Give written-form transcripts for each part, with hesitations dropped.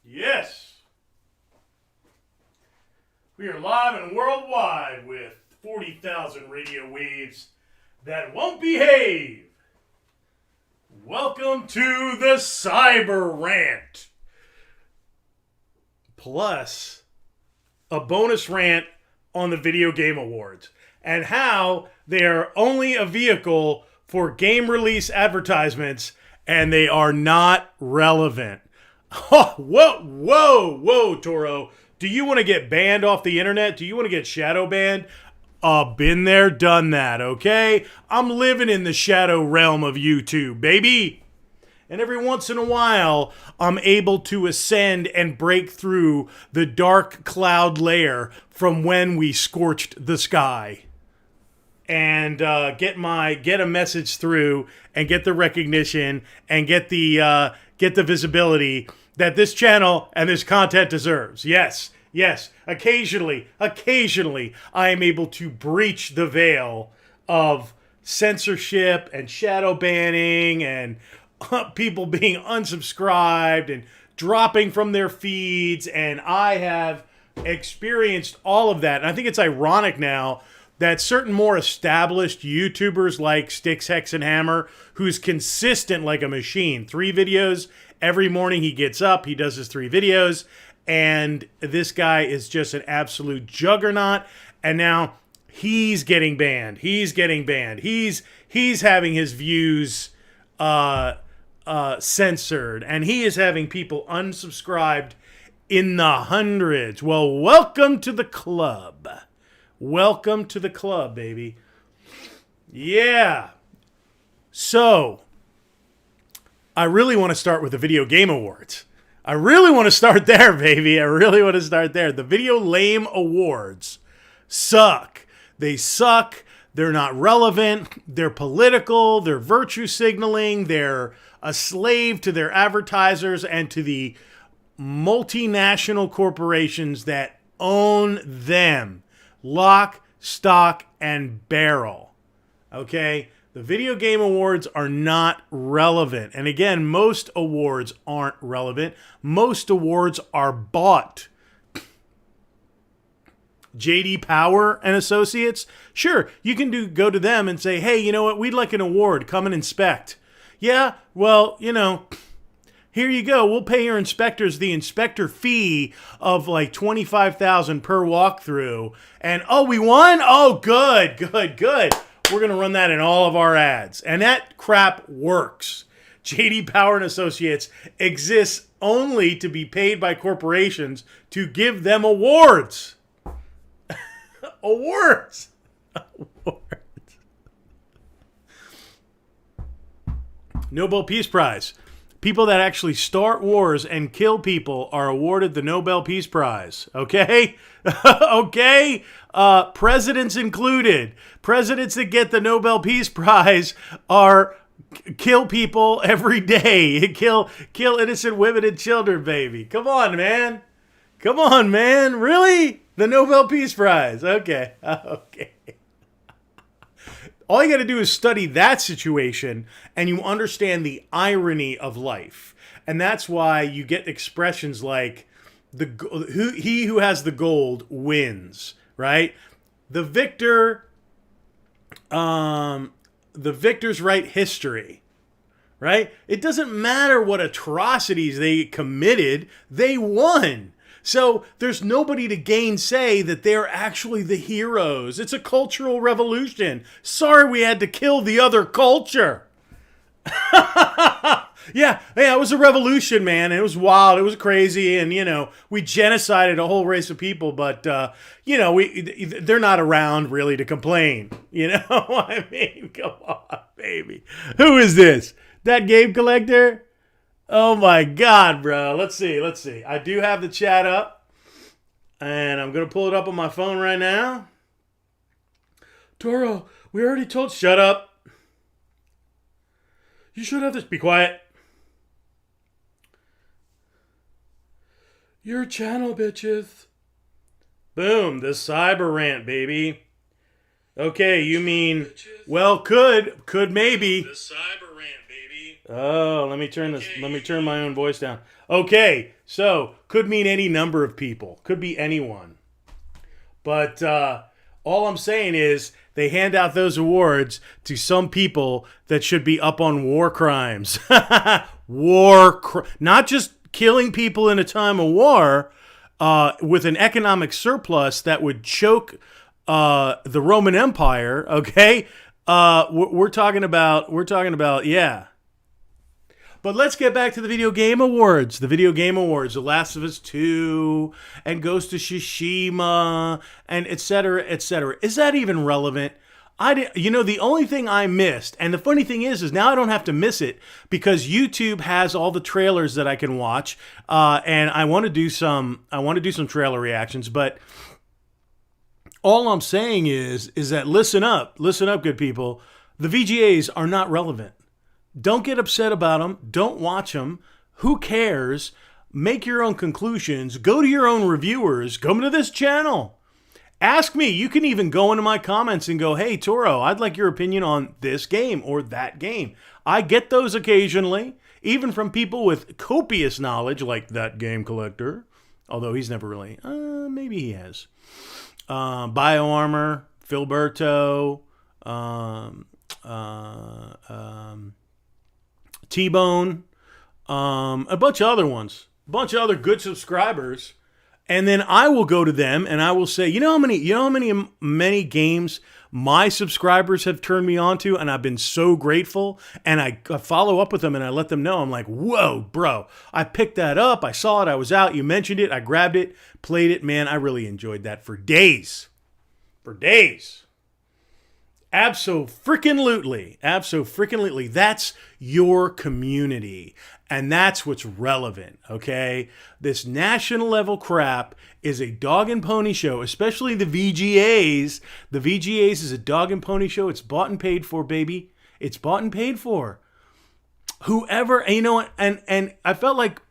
Yes. We are live and worldwide with 40,000 radio waves that won't behave. Welcome to the Cyberrant. Plus, a bonus rant on the Video Game Awards and how they are only a vehicle for game release advertisements and they are not relevant. Oh, whoa, Toro. Do you want to get banned off the internet? Do you want to get shadow banned? Been there, done that, okay? I'm living in the shadow realm of YouTube, baby. And every once in a while, I'm able to ascend and break through the dark cloud layer from when we scorched the sky. And get a message through and get the recognition and get the visibility that this channel and this content deserves. Yes, occasionally, I am able to breach the veil of censorship and shadow banning and people being unsubscribed and dropping from their feeds, and I have experienced all of that. And I think it's ironic now that certain more established YouTubers like Sticks, Hex, and Hammer, who's consistent like a machine, 3 videos every morning he gets up, he does his 3 videos, and this guy is just an absolute juggernaut, and now he's getting banned. He's having his views censored, and he is having people unsubscribed in the hundreds. Well, welcome to the club. Welcome to the club, baby. Yeah. So, I really want to start with the Video Game Awards. I really want to start there, baby. I really want to start there. The Video Lame Awards suck. They suck. They're not relevant. They're political. They're virtue signaling. They're a slave to their advertisers and to the multinational corporations that own them. Lock, stock, and barrel. Okay? The Video Game Awards are not relevant. And again, most awards aren't relevant. Most awards are bought. JD Power and Associates, sure, you can go to them and say, hey, you know what, we'd like an award, come and inspect. Yeah, well, here you go. We'll pay your inspectors the inspector fee of like $25,000 per walkthrough. And, oh, we won? Oh, good. We're going to run that in all of our ads. And that crap works. JD Power and Associates exists only to be paid by corporations to give them awards. Awards. Nobel Peace Prize. People that actually start wars and kill people are awarded the Nobel Peace Prize. Okay? Okay? Presidents included. Presidents that get the Nobel Peace Prize are kill people every day. Kill innocent women and children, baby. Come on, man. Really? The Nobel Peace Prize. Okay. All you got to do is study that situation and you understand the irony of life. And that's why you get expressions like he who has the gold wins, right? The victors write history, right? It doesn't matter what atrocities they committed, they won. So there's nobody to gainsay that they're actually the heroes. It's a cultural revolution. Sorry we had to kill the other culture. Yeah, it was a revolution, man. It was wild. It was crazy. And, we genocided a whole race of people. But, they're not around really to complain. I mean, come on, baby. Who is this? That game collector? Oh my God, bro. Let's see. I do have the chat up. And I'm going to pull it up on my phone right now. Toro, we already told... Shut up. You should have this... Be quiet. Your channel, bitches. Boom. The Cyberrant, baby. Okay, you mean... Well, could maybe. The Cyberrant, baby. Oh, let me turn this. Let me turn my own voice down. Okay, so could mean any number of people. Could be anyone. But all I'm saying is they hand out those awards to some people that should be up on war crimes. Not just killing people in a time of war with an economic surplus that would choke the Roman Empire. Okay, we're talking about yeah. But let's get back to the Video Game Awards. The Video Game Awards, The Last of Us 2, and Ghost of Tsushima, and et cetera, et cetera. Is that even relevant? The only thing I missed, and the funny thing is now I don't have to miss it because YouTube has all the trailers that I can watch, and I want to do some trailer reactions. But all I'm saying is that listen up, good people. The VGAs are not relevant. Don't get upset about them. Don't watch them. Who cares? Make your own conclusions. Go to your own reviewers. Come to this channel. Ask me. You can even go into my comments and go, hey, Toro, I'd like your opinion on this game or that game. I get those occasionally, even from people with copious knowledge like that game collector, although he's never really, maybe he has. BioArmor, Filberto, T-Bone, a bunch of other ones, a bunch of other good subscribers, and then I will go to them and I will say, you know how many games my subscribers have turned me on to, and I've been so grateful, and I follow up with them and I let them know. I'm like, whoa, bro, I picked that up, I saw it, I was out, you mentioned it, I grabbed it, played it, man, I really enjoyed that for days. Abso-freaking-lutely. That's your community. And that's what's relevant, okay? This national level crap is a dog and pony show, especially the VGAs. The VGAs is a dog and pony show. It's bought and paid for, baby. It's bought and paid for. Whoever, and you know what? And I felt like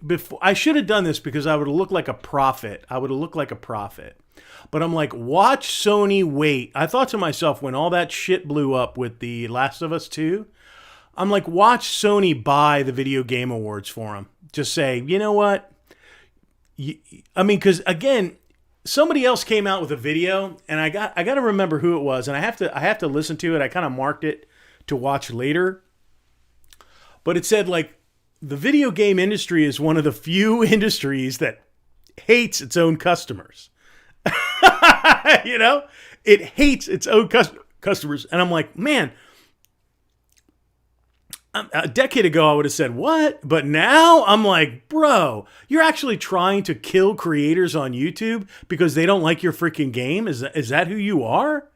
before I should have done this because I would have looked like a prophet. But I'm like, watch Sony wait. I thought to myself when all that shit blew up with The Last of Us 2, I'm like, watch Sony buy the Video Game Awards for them. Just say, you know what? Because again, somebody else came out with a video, and I got to remember who it was, and I have to listen to it. I kind of marked it to watch later. But it said like the video game industry is one of the few industries that hates its own customers. It hates its own customers. And I'm like, man, a decade ago I would have said, what? But now I'm like, bro, you're actually trying to kill creators on YouTube because they don't like your freaking game? Is that who you are?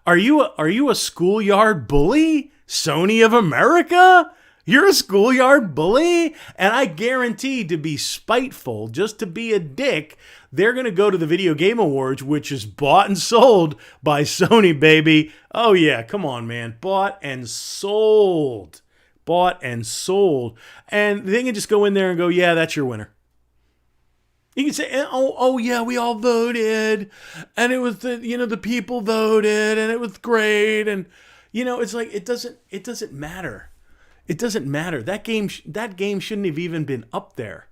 Are you a schoolyard bully? Sony of America? You're a schoolyard bully? And I guarantee, to be spiteful, just to be a dick, they're going to go to the Video Game Awards, which is bought and sold by Sony, baby. Oh, yeah, come on, man. Bought and sold. And they can just go in there and go, yeah, that's your winner. You can say, oh yeah, we all voted, and it was the people voted, and it was great, and it's like it doesn't matter. It doesn't matter. That game shouldn't have even been up there.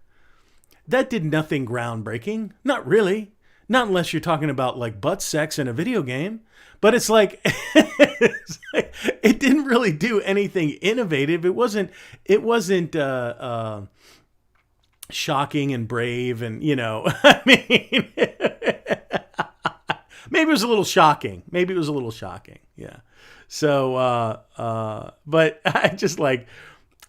That did nothing groundbreaking. Not really. Not unless you're talking about like butt sex in a video game. But it's like, it didn't really do anything innovative. It wasn't shocking and brave, and I mean, maybe it was a little shocking. Yeah. So, but I just like,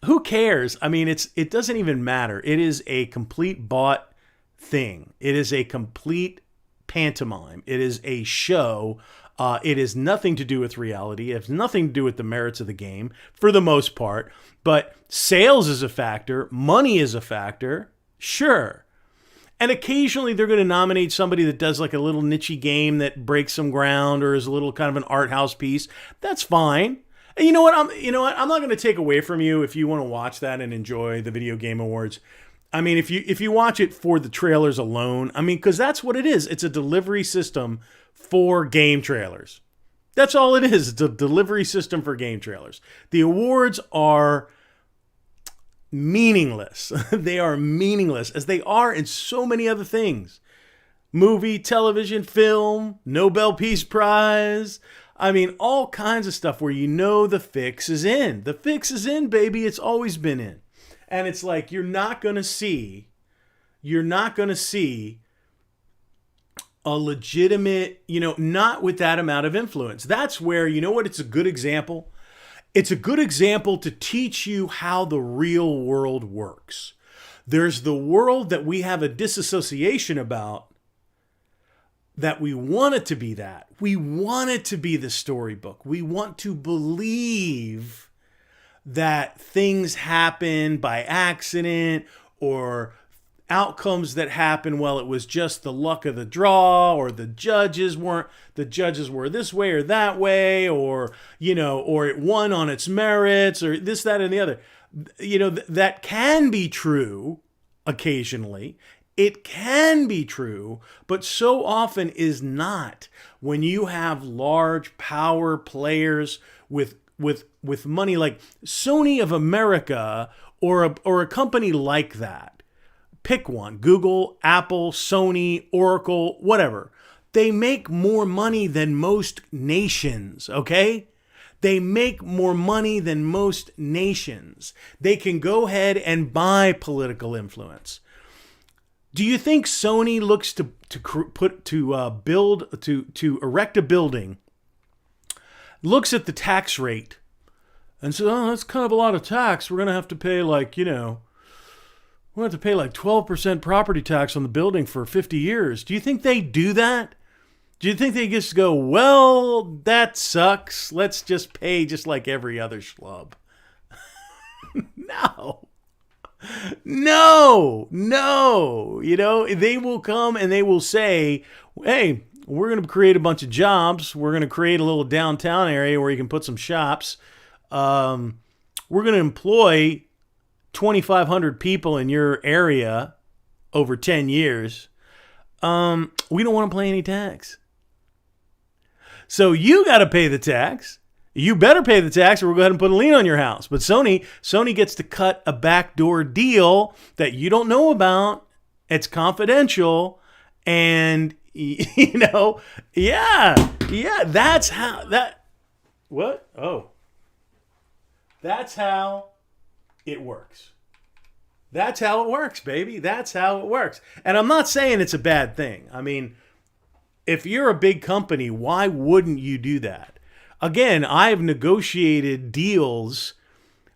who cares? I mean, it doesn't even matter. It is a complete bought thing. It is a complete pantomime. It is a show. It has nothing to do with reality. It has nothing to do with the merits of the game for the most part. But sales is a factor. Money is a factor. Sure. And occasionally they're going to nominate somebody that does like a little niche game that breaks some ground or is a little kind of an art house piece. That's fine. And you know what? I'm not going to take away from you if you want to watch that and enjoy the Video Game Awards. I mean, if you watch it for the trailers alone, I mean, because that's what it is. It's a delivery system for game trailers. That's all it is. It's a delivery system for game trailers. The awards are meaningless. They are meaningless, as they are in so many other things. Movie, television, film, Nobel Peace Prize. I mean, all kinds of stuff where you know the fix is in. The fix is in, baby. It's always been in. And it's like, you're not going to see a legitimate, not with that amount of influence. That's where, you know what, it's a good example? It's a good example to teach you how the real world works. There's the world that we have a disassociation about, that we want it to be that. We want it to be the storybook. We want to believe that things happen by accident, or outcomes that happen, well, it was just the luck of the draw, or the judges were this way or that way, or or it won on its merits, or this, that, and the other. That can be true occasionally. It can be true, but so often is not. When you have large power players with money, like Sony of America, or a company like that. Pick one: Google, Apple, Sony, Oracle, whatever. They make more money than most nations, okay? They make more money than most nations. They can go ahead and buy political influence. Do you think Sony looks to erect a building, looks at the tax rate, and says, "Oh, that's kind of a lot of tax. We're going to have to pay we're going to have to pay 12% property tax on the building for 50 years." Do you think they do that? Do you think they just go, "Well, that sucks. Let's just pay just like every other schlub"? No. They will come and they will say, "Hey, we're going to create a bunch of jobs. We're going to create a little downtown area where you can put some shops. We're going to employ 2,500 people in your area over 10 years. We don't want to pay any tax. So you got to pay the tax. You better pay the tax, or we'll go ahead and put a lien on your house." But Sony gets to cut a backdoor deal that you don't know about. It's confidential. And, that's how that... What? Oh. That's how it works. That's how it works, baby. That's how it works. And I'm not saying it's a bad thing. I mean, if you're a big company, why wouldn't you do that? Again, I've negotiated deals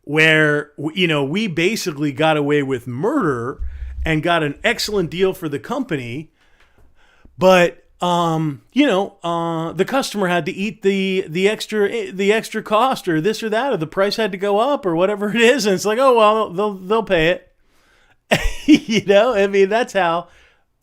where, we basically got away with murder and got an excellent deal for the company. But, the customer had to eat the extra cost, or this or that, or the price had to go up, or whatever it is. And it's like, oh, well, they'll pay it. I mean, that's how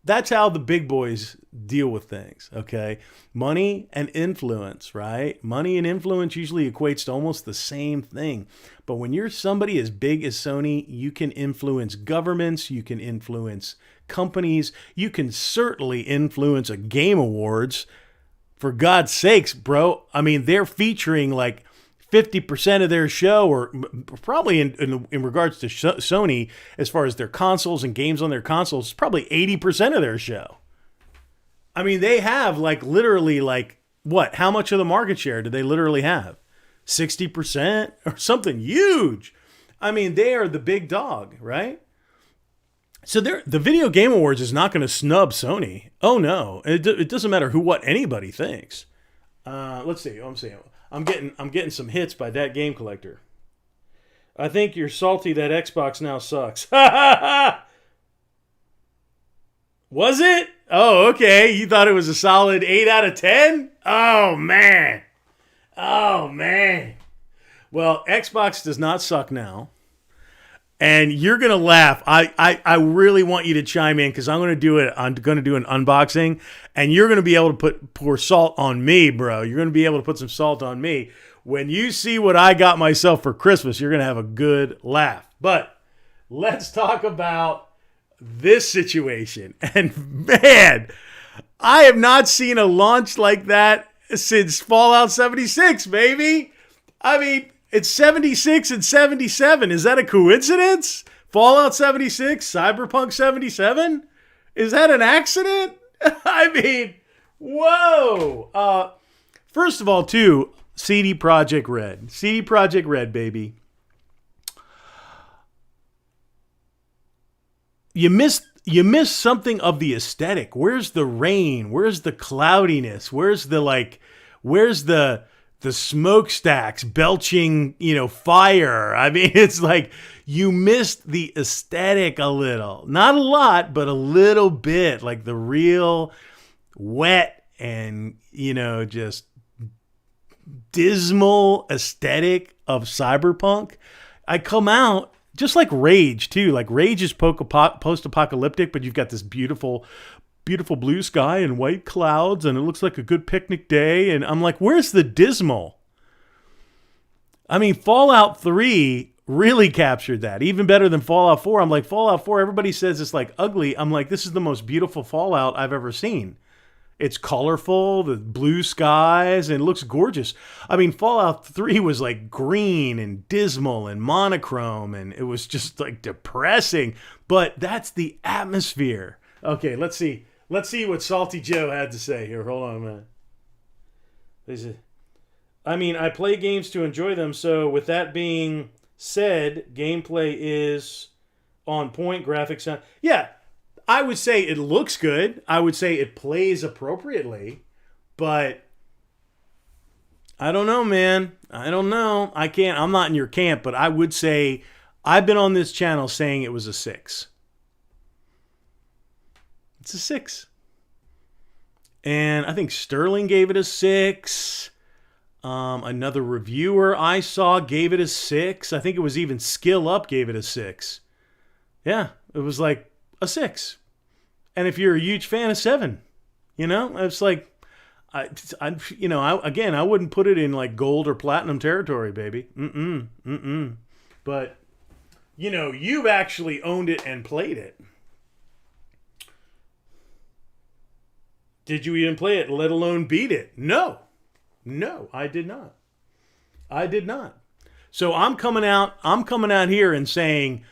the big boys deal with things, okay? Money and influence, right? Money and influence usually equates to almost the same thing. But when you're somebody as big as Sony, you can influence governments, you can influence companies, you can certainly influence a Game Awards. For God's sakes, bro. I mean, they're featuring 50% of their show, or probably in regards to Sony, as far as their consoles and games on their consoles, probably 80% of their show. I mean, they have literally what? How much of the market share do they literally have? 60% or something huge. I mean, they are the big dog, right? So the Video Game Awards is not going to snub Sony. Oh no, it doesn't matter what anybody thinks. Let's see. I'm getting some hits by That Game Collector. I think you're salty that Xbox now sucks. Was it? Oh, okay. You thought it was a solid 8 out of 10? Oh, man. Well, Xbox does not suck now. And you're going to laugh. I really want you to chime in, because I'm going to do an unboxing, and you're going to be able to pour salt on me, bro. You're going to be able to put some salt on me. When you see what I got myself for Christmas, you're going to have a good laugh. But let's talk about this situation. And man, I have not seen a launch like that since Fallout 76, baby. I mean, it's 76 and 77. Is that a coincidence? Fallout 76, Cyberpunk 77? Is that an accident? I mean, whoa. First of all, too, CD Projekt Red. CD Projekt Red, baby. You missed something of the aesthetic. Where's the rain? Where's the cloudiness? Where's the smokestacks belching, fire? I mean, it's like you missed the aesthetic a little. Not a lot, but a little bit. Like the real wet and, just dismal aesthetic of Cyberpunk. I come out just like Rage, too. Like Rage is post-apocalyptic, but you've got this beautiful blue sky and white clouds, and it looks like a good picnic day. And I'm like, where's the dismal? I mean, Fallout 3 really captured that, even better than Fallout 4. I'm like, Fallout 4, everybody says it's like ugly. I'm like, this is the most beautiful Fallout I've ever seen. It's colorful, the blue skies, and it looks gorgeous. I mean, Fallout 3 was like green and dismal and monochrome, and it was just like depressing. But that's the atmosphere. Okay, let's see. Let's see what Salty Joe had to say here. Hold on a minute. I mean, I play games to enjoy them, so with that being said, gameplay is on point, graphics sound. Yeah, I would say it looks good. I would say it plays appropriately, but I don't know, man. I don't know. I'm not in your camp, but I would say I've been on this channel saying it was a 6. It's a 6. And I think Sterling gave it a 6. Another reviewer I saw gave it a 6. I think it was even Skill Up gave it a 6. Yeah, it was like a 6. And if you're a huge fan of 7, it's like, I wouldn't put it in like gold or platinum territory, baby. But, you've actually owned it and played it. Did you even play it, let alone beat it? No, I did not. So I'm coming out here and saying,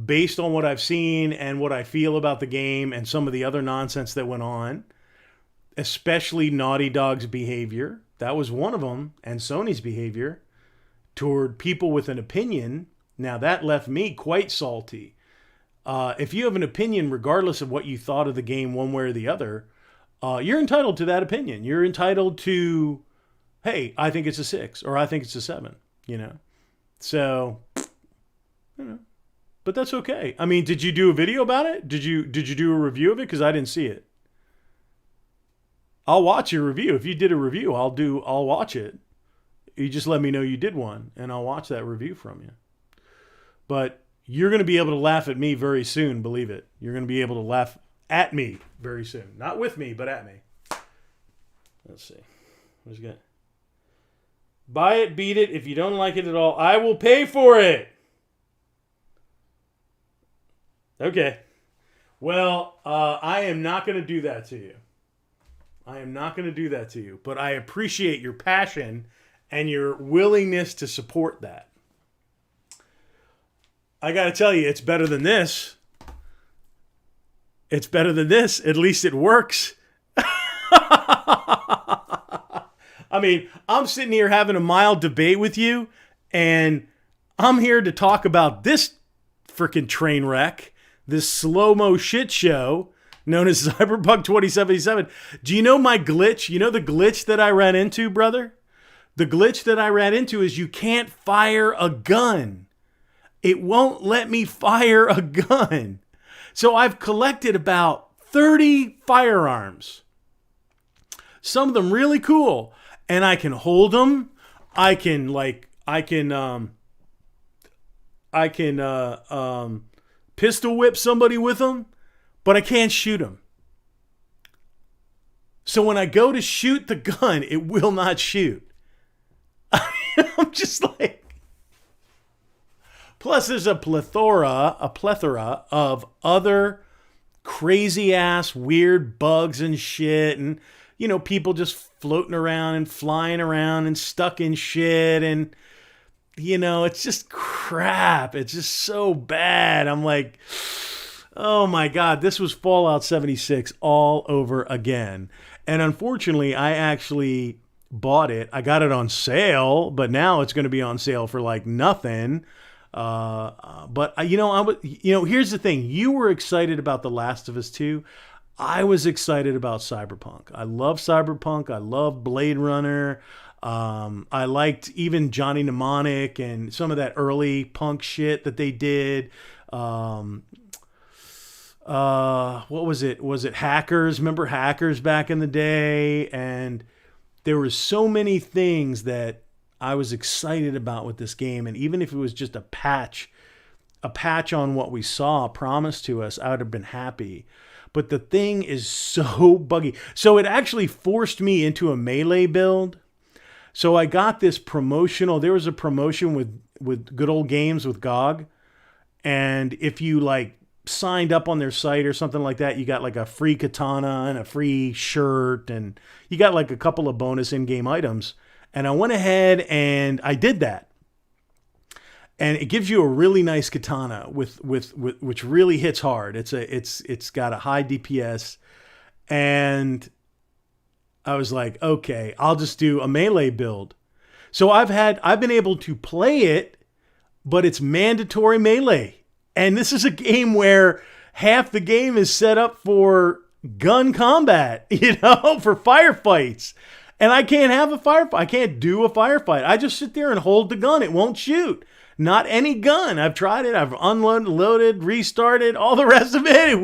based on what I've seen and what I feel about the game and some of the other nonsense that went on, especially Naughty Dog's behavior, that was one of them, and Sony's behavior toward people with an opinion. Now that left me quite salty. If you have an opinion, regardless of what you thought of the game one way or the other, you're entitled to that opinion. You're entitled to, hey, I think it's a 6 or I think it's a 7, So, but that's okay. I mean, did you do a video about it? Did you do a review of it? Because I didn't see it. I'll watch your review. If you did a review, I'll watch it. You just let me know you did one, and I'll watch that review from you. But you're going to be able to laugh at me very soon, believe it. You're going to be able to laugh at me very soon. Not with me, but at me. Let's see. What's good? Buy it, beat it. If you don't like it at all, I will pay for it. Okay. Well, I am not going to do that to you. But I appreciate your passion and your willingness to support that. I got to tell you, it's better than this. At least it works. I mean, I'm sitting here having a mild debate with you, and I'm here to talk about this freaking train wreck. This Slo-Mo shit show known as Cyberpunk 2077. Do you know my glitch? You know the glitch that I ran into, brother? The glitch that I ran into is you can't fire a gun. It won't let me fire a gun. So I've collected about 30 firearms. Some of them really cool. And I can hold them. I can pistol whip somebody with them, but I can't shoot them. So when I go to shoot the gun, it will not shoot. I'm just like, plus there's a plethora of other crazy ass weird bugs and shit. And, people just floating around and flying around and stuck in shit. And, it's just crap. It's just so bad. I'm like, oh my God, this was Fallout 76 all over again. And unfortunately, I actually bought it. I got it on sale, but now it's going to be on sale for like nothing. But here's the thing. You were excited about The Last of Us 2. I was excited about Cyberpunk. I love Cyberpunk. I love Blade Runner. I liked even Johnny Mnemonic and some of that early punk shit that they did. What was it? Was it Hackers? Remember Hackers back in the day? And there were so many things that I was excited about with this game. And even if it was just a patch on what we saw promised to us, I would have been happy. But the thing is so buggy. So it actually forced me into a melee build. So I got this promotional. There was a promotion with Good Old Games with GOG. And if you like signed up on their site or something like that, you got like a free katana and a free shirt. And you got like a couple of bonus in-game items. And I went ahead and I did that. And it gives you a really nice katana with which really hits hard. It's got a high DPS. And I was like, okay, I'll just do a melee build. So I've been able to play it, but it's mandatory melee. And this is a game where half the game is set up for gun combat, for firefights. And I can't have a firefight. I can't do a firefight. I just sit there and hold the gun. It won't shoot. Not any gun. I've tried it. I've unloaded, loaded, restarted, all the rest of it.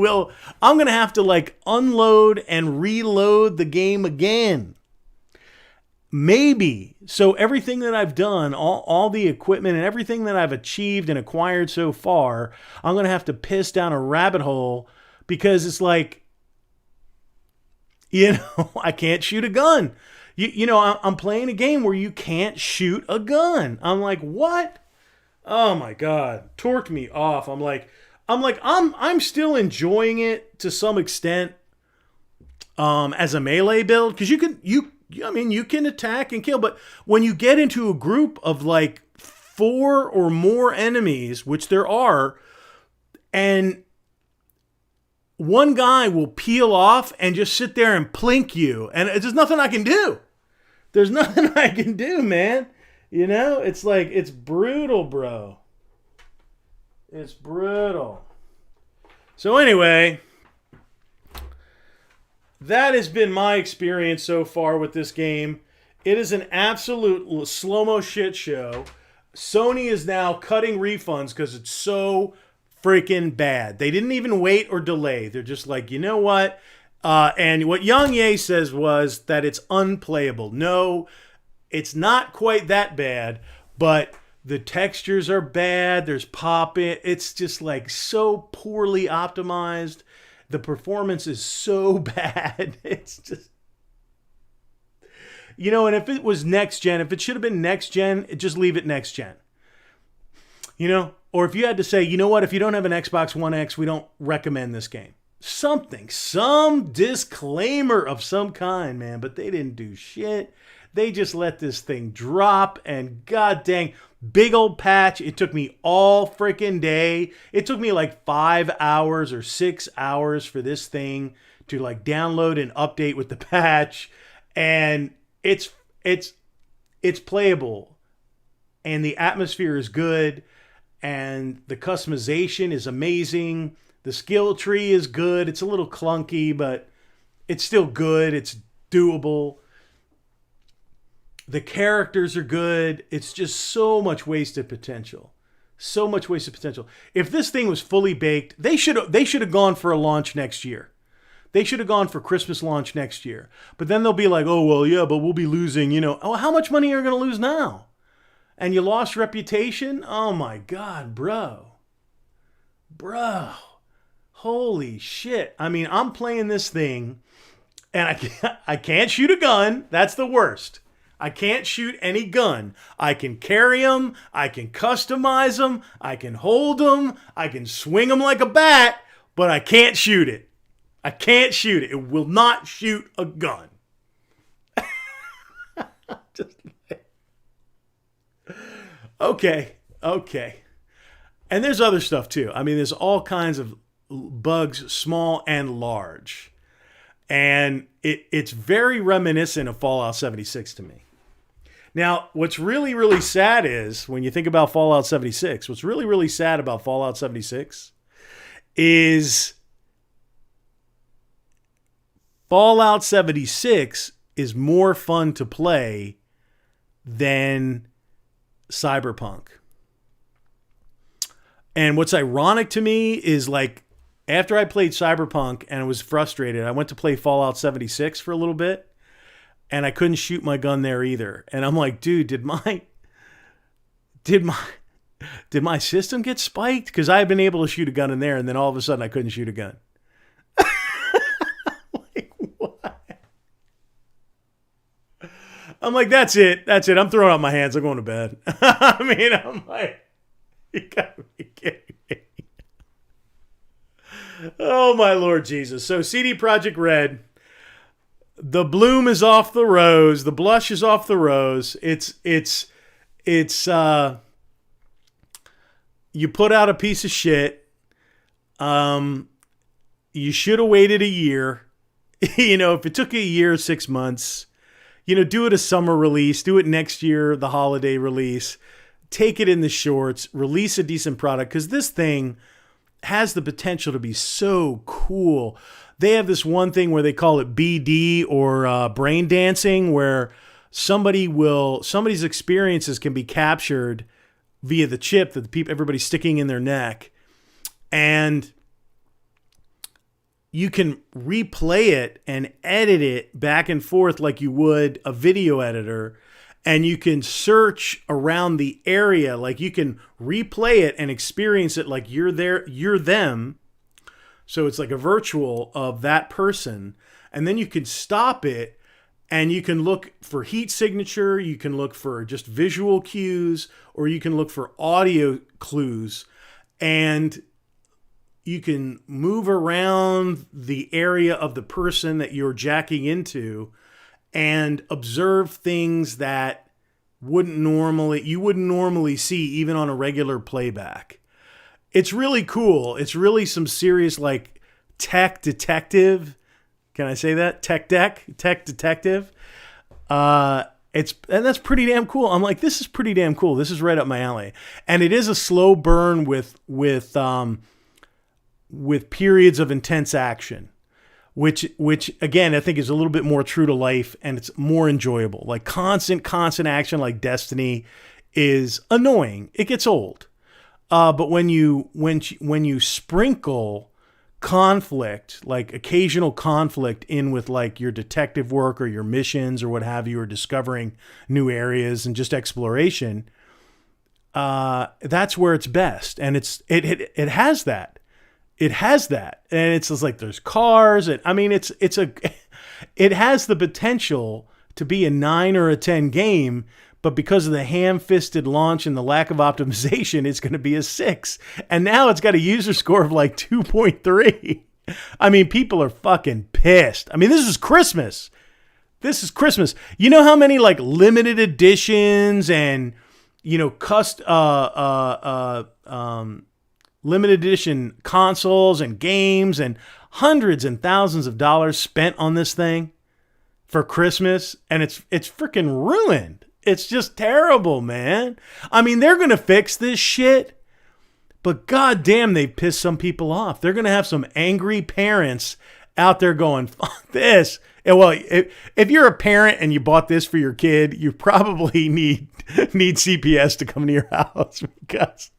I'm going to have to like unload and reload the game again. Maybe. So everything that I've done, all the equipment and everything that I've achieved and acquired so far, I'm going to have to piss down a rabbit hole because it's like, I can't shoot a gun. I'm playing a game where you can't shoot a gun. I'm like, what? Oh my God. Torqued me off. I'm still enjoying it to some extent as a melee build because you can attack and kill, but when you get into a group of like 4 or more enemies, which there are, and one guy will peel off and just sit there and plink you, and there's nothing I can do. There's nothing I can do, man. It's like, it's brutal, bro. It's brutal. So anyway, that has been my experience so far with this game. It is an absolute Slo-Mo shit show. Sony is now cutting refunds because it's so freaking bad. They didn't even wait or delay. They're just like, you know what? And what Yang Ye says was that it's unplayable. No, it's not quite that bad, but the textures are bad. There's pop in. It's just like so poorly optimized. The performance is so bad. It's just, and if it was next gen, if it should have been next gen, just leave it next gen. Or if you had to say, you know what, if you don't have an Xbox One X, we don't recommend this game. Some disclaimer of some kind, man, but they didn't do shit. They just let this thing drop, and god dang, big old patch. It took me all freaking day. It took me like 5 hours or 6 hours for this thing to like download and update with the patch, and it's playable, and the atmosphere is good, and the customization is amazing. The skill tree is good. It's a little clunky, but it's still good. It's doable. The characters are good. It's just so much wasted potential. So much wasted potential. If this thing was fully baked, they should have gone for a launch next year. They should have gone for Christmas launch next year. But then they'll be like, oh, well, yeah, but we'll be losing, Oh, how much money are you going to lose now? And you lost reputation? Oh, my God, bro. Bro. Holy shit. I mean, I'm playing this thing, and I can't shoot a gun. That's the worst. I can't shoot any gun. I can carry them. I can customize them. I can hold them. I can swing them like a bat, but I can't shoot it. I can't shoot it. It will not shoot a gun. Okay. And there's other stuff too. I mean, there's all kinds of bugs, small and large. And it's very reminiscent of Fallout 76 to me. Now, what's really, really sad is when you think about Fallout 76, what's really, really sad about Fallout 76 is Fallout 76 is more fun to play than Cyberpunk. And what's ironic to me is like after I played Cyberpunk and I was frustrated, I went to play Fallout 76 for a little bit. And I couldn't shoot my gun there either. And I'm like, dude, did my system get spiked? Because I had been able to shoot a gun in there, and then all of a sudden I couldn't shoot a gun. Like, what? I'm like, that's it. I'm throwing out my hands. I'm going to bed. I mean, I'm like, you gotta be kidding me. Oh my Lord Jesus. So CD Projekt Red. The bloom is off the rose. The blush is off the rose. It's you put out a piece of shit. You should have waited a year. If it took a year, 6 months, do it a summer release, do it next year, the holiday release, take it in the shorts, release a decent product. Cause this thing has the potential to be so cool. They have this one thing where they call it BD or brain dancing, where somebody's experiences can be captured via the chip that everybody's sticking in their neck, and you can replay it and edit it back and forth like you would a video editor, and you can search around the area, like you can replay it and experience it like you're there, you're them. So it's like a virtual of that person. And then you can stop it and you can look for heat signature. You can look for just visual cues, or you can look for audio clues. And you can move around the area of the person that you're jacking into and observe things that you wouldn't normally see even on a regular playback. It's really cool. It's really some serious like tech detective. Can I say that? Tech detective. And that's pretty damn cool. I'm like, this is pretty damn cool. This is right up my alley. And it is a slow burn with periods of intense action, which again, I think is a little bit more true to life, and it's more enjoyable. Like constant action like Destiny is annoying. It gets old. But when you sprinkle conflict, like occasional conflict in with like your detective work or your missions or what have you, or discovering new areas and just exploration, that's where it's best. And it has that. It has that. And it's just like there's cars. It has the potential to be a 9 or a 10 game. But because of the ham-fisted launch and the lack of optimization, it's going to be a 6. And now it's got a user score of like 2.3. I mean, people are fucking pissed. I mean, this is Christmas. You know how many like limited editions and, limited edition consoles and games and hundreds and thousands of dollars spent on this thing for Christmas, and it's freaking ruined. It's just terrible, man. I mean, they're going to fix this shit, but goddamn, they pissed some people off. They're going to have some angry parents out there going, fuck this. And well, if you're a parent and you bought this for your kid, you probably need CPS to come to your house, because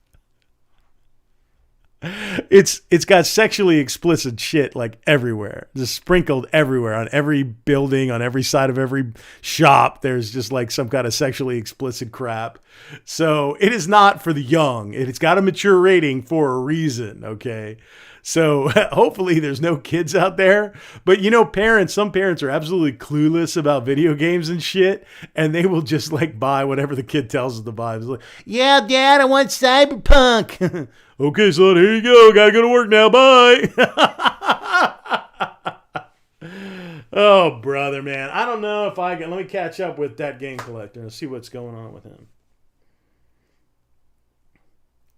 it's got sexually explicit shit like everywhere, just sprinkled everywhere, on every building, on every side of every shop. There's just like some kind of sexually explicit crap. So it is not for the young. It's got a mature rating for a reason. Okay. So hopefully there's no kids out there, but some parents are absolutely clueless about video games and shit. And they will just like buy whatever the kid tells them to buy. It's like, yeah, Dad, I want Cyberpunk. Okay, son, here you go. Gotta go to work now. Bye. Oh, brother, man. I don't know if I can. Let me catch up with that game collector and see what's going on with him.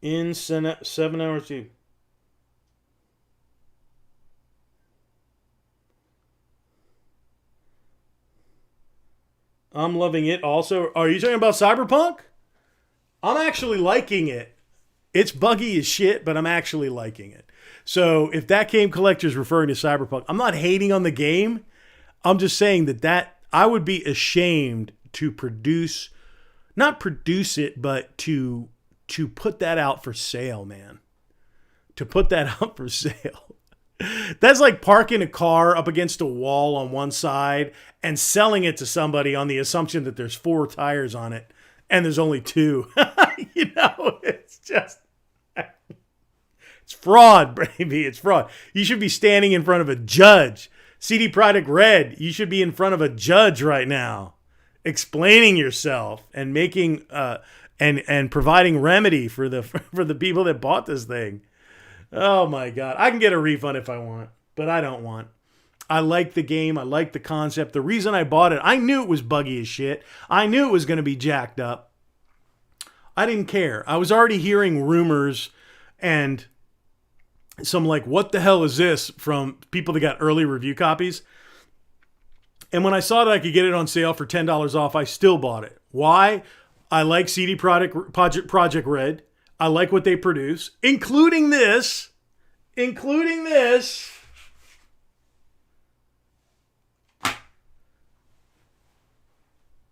In 7 hours deep. I'm loving it also. Are you talking about Cyberpunk? I'm actually liking it. It's buggy as shit, but I'm actually liking it. So if that game collector is referring to Cyberpunk, I'm not hating on the game. I'm just saying that I would be ashamed to not produce it, but to put that out for sale, man. To put that out for sale. That's like parking a car up against a wall on one side and selling it to somebody on the assumption that there's 4 tires on it and there's only 2. It's just... It's fraud, baby. It's fraud. You should be standing in front of a judge. CD Projekt Red, you should be in front of a judge right now, explaining yourself and making and providing remedy for the people that bought this thing. Oh my God. I can get a refund if I want, but I don't want. I like the game. I like the concept. The reason I bought it, I knew it was buggy as shit. I knew it was going to be jacked up. I didn't care. I was already hearing rumors and some like, what the hell is this, from people that got early review copies. And when I saw that I could get it on sale for $10 off, I still bought it. Why? I like CD Projekt Red. I like what they produce, including this.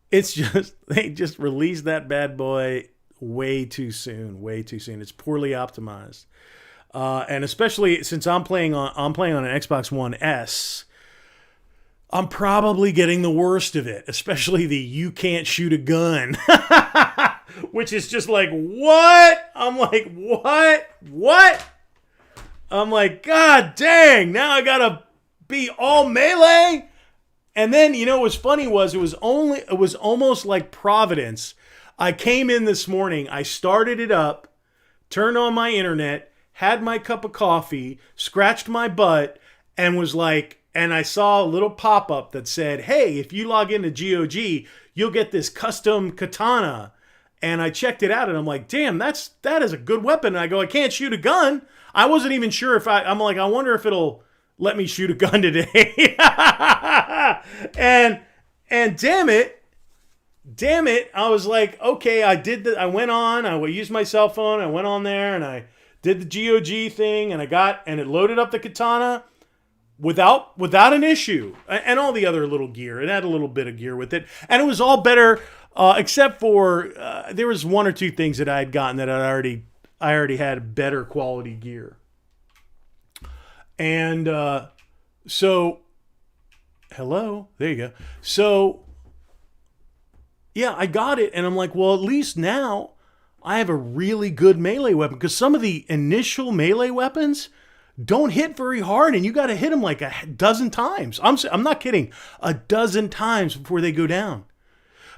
It's just, they just released that bad boy way too soon. It's poorly optimized. And especially since I'm playing on an Xbox One S, I'm probably getting the worst of it, especially the you can't shoot a gun, which is just like, what? I'm like, what? I'm like, God dang, now I gotta be all melee? And then, what was funny was it was almost like Providence. I came in this morning, I started it up, turned on my internet, had my cup of coffee, scratched my butt, and was like, and I saw a little pop-up that said, hey, if you log into GOG, you'll get this custom katana. And I checked it out, and I'm like, damn, that is a good weapon. And I go, I can't shoot a gun. I wasn't even sure if I'm like, I wonder if it'll let me shoot a gun today. and damn it, I was like, okay, I went on, I used my cell phone, I went on there, and I did the GOG thing, and it loaded up the katana without an issue, and all the other little gear. It had a little bit of gear with it, and it was all better, except for there was 1 or 2 things that I had gotten that I already had better quality gear. And so, hello, there you go. So, yeah, I got it, and I'm like, well, at least now I have a really good melee weapon, because some of the initial melee weapons don't hit very hard, and you got to hit them like a dozen times. I'm not kidding, a dozen times before they go down.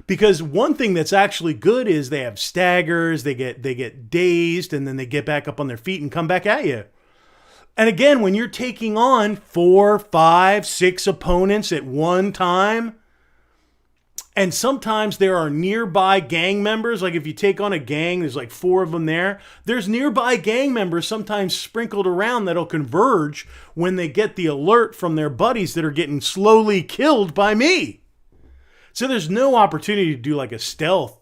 Because one thing that's actually good is they have staggers, they get dazed, and then they get back up on their feet and come back at you. And again, when you're taking on 4, 5, 6 opponents at one time, and sometimes there are nearby gang members, like if you take on a gang, there's like 4 of them there. There's nearby gang members sometimes sprinkled around that'll converge when they get the alert from their buddies that are getting slowly killed by me. So there's no opportunity to do like a stealth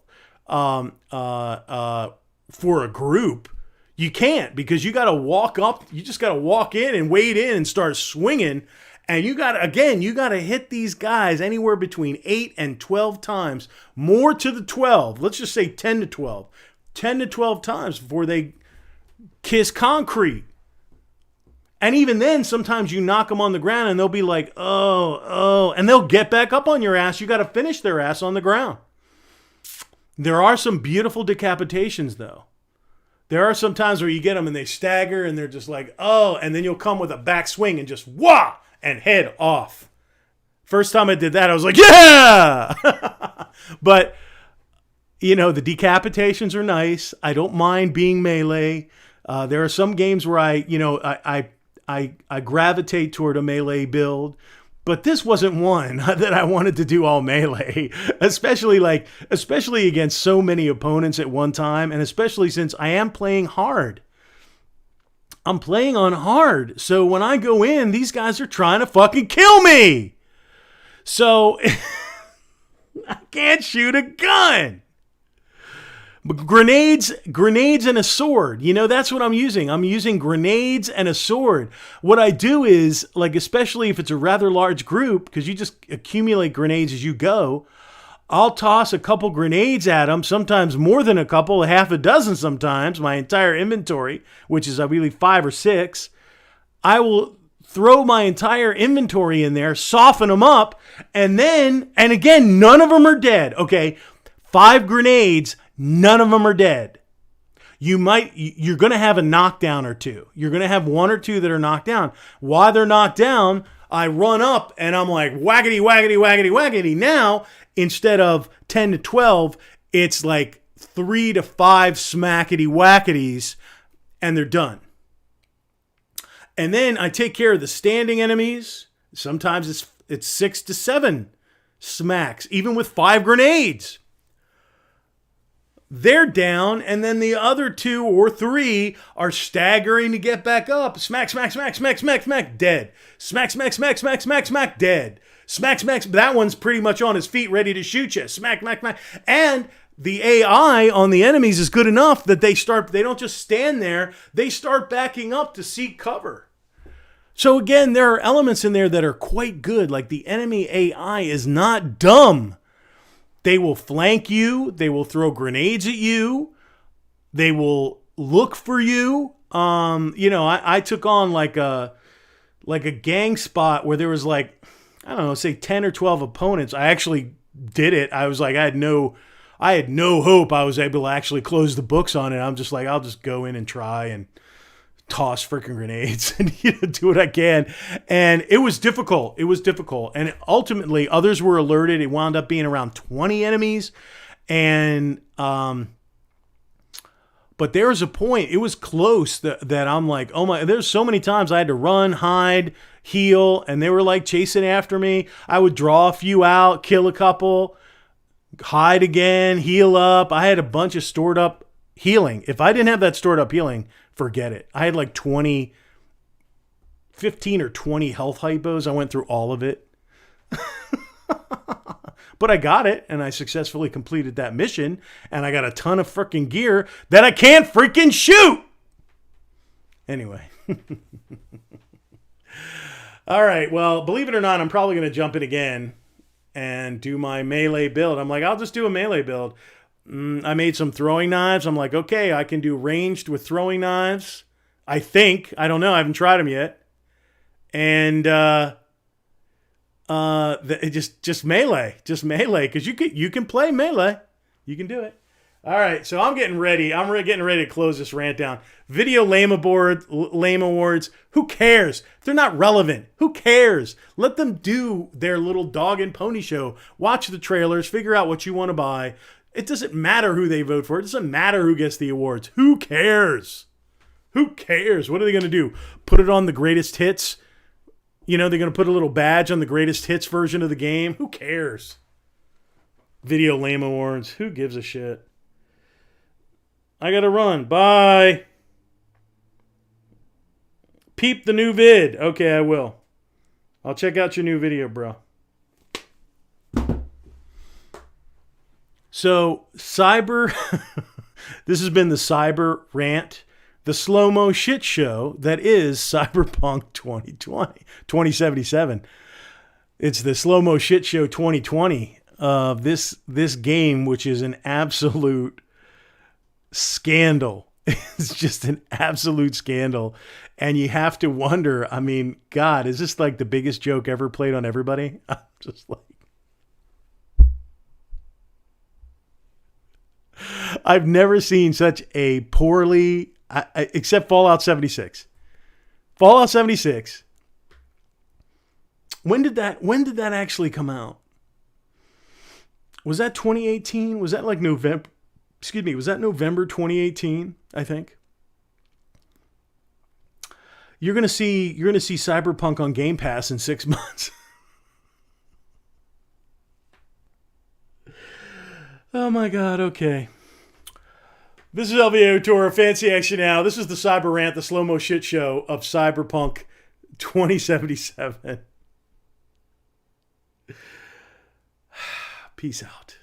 for a group. You can't, because you got to walk up. You just got to walk in and wade in and start swinging. And you got to hit these guys anywhere between 8 and 12 times, more to the 12. Let's just say 10 to 12. 10 to 12 times before they kiss concrete. And even then, sometimes you knock them on the ground and they'll be like, oh, and they'll get back up on your ass. You got to finish their ass on the ground. There are some beautiful decapitations, though. There are some times where you get them and they stagger and they're just like, oh, and then you'll come with a back swing and just wah, and head off. First time I did that, I was like, yeah! But, the decapitations are nice. I don't mind being melee. There are some games where I gravitate toward a melee build. But this wasn't one that I wanted to do all melee, especially against so many opponents at one time, and especially since I am playing hard. I'm playing on hard. So when I go in, these guys are trying to fucking kill me. So I can't shoot a gun. But grenades and a sword. You know, that's what I'm using. I'm using grenades and a sword. What I do is, like, especially if it's a rather large group, because you just accumulate grenades as you go, I'll toss a couple grenades at them, sometimes more than a couple, half a dozen sometimes, my entire inventory, which is, I believe, 5 or 6. I will throw my entire inventory in there, soften them up, and again, none of them are dead. Okay, 5 grenades, none of them are dead. You're going to have a knockdown or two. You're going to have 1 or 2 that are knocked down. While they're knocked down, I run up and I'm like, whackety, whackety, whackety, whackety. Now, instead of 10 to 12, it's like 3 to 5 smackety whacketies, and they're done. And then I take care of the standing enemies. Sometimes it's 6 to 7 smacks, even with 5 grenades. They're down, and then the other 2 or 3 are staggering to get back up. Smack, smack, smack, smack, smack, smack, dead. Smack, smack, smack, smack, smack, smack, dead. Smack, smack, that one's pretty much on his feet, ready to shoot you. Smack, smack, smack. And the AI on the enemies is good enough that they don't just stand there, they start backing up to seek cover. So again, there are elements in there that are quite good. Like the enemy AI is not dumb. They will flank you. They will throw grenades at you. They will look for you. I took on like a gang spot where there was like, I don't know, say 10 or 12 opponents. I actually did it. I was like, I had no hope I was able to actually close the books on it. I'm just like, I'll just go in and try and toss freaking grenades and do what I can. And it was difficult. And ultimately others were alerted. It wound up being around 20 enemies. And, but there was a point, it was close that I'm like, oh my, there's so many times I had to run, hide, heal, and they were like chasing after me. I would draw a few out, kill a couple, hide again, heal up. I had a bunch of stored up healing. If I didn't have that stored up healing, forget it. I had like 15 or 20 health hypos. I went through all of it. But I got it, and I successfully completed that mission, and I got a ton of freaking gear that I can't freaking shoot! Anyway. All right, well, believe it or not, I'm probably going to jump in again and do my melee build. I'm like, I'll just do a melee build. I made some throwing knives. I'm like, okay, I can do ranged with throwing knives. I think. I don't know. I haven't tried them yet. And just melee. Just melee. Because you can play melee. You can do it. All right, so I'm getting ready. I'm getting ready to close this rant down. Video lame awards. Who cares? They're not relevant. Who cares? Let them do their little dog and pony show. Watch the trailers. Figure out what you want to buy. It doesn't matter who they vote for. It doesn't matter who gets the awards. Who cares? Who cares? What are they going to do? Put it on the greatest hits? They're going to put a little badge on the greatest hits version of the game? Who cares? Video lame awards. Who gives a shit? I got to run. Bye. Peep the new vid. Okay, I will. I'll check out your new video, bro. So, this has been the Cyber Rant, the Slo-Mo shit show that is Cyberpunk 2077. It's the Slo-Mo shit show 2020 of this game, which is an absolute scandal. It's just an absolute scandal. And you have to wonder, I mean, God, is this like the biggest joke ever played on everybody? I'm just like, I've never seen such a poorly, except Fallout 76. Fallout 76. When did that actually come out? Was that 2018? Was that like November? Excuse me, was that November 2018, I think? You're going to see Cyberpunk on Game Pass in 6 months. Oh my God, okay. This is LVO Tour, Fancy Action Now. This is the Cyberrant, the Slo-Mo shit show of Cyberpunk 2077. Peace out.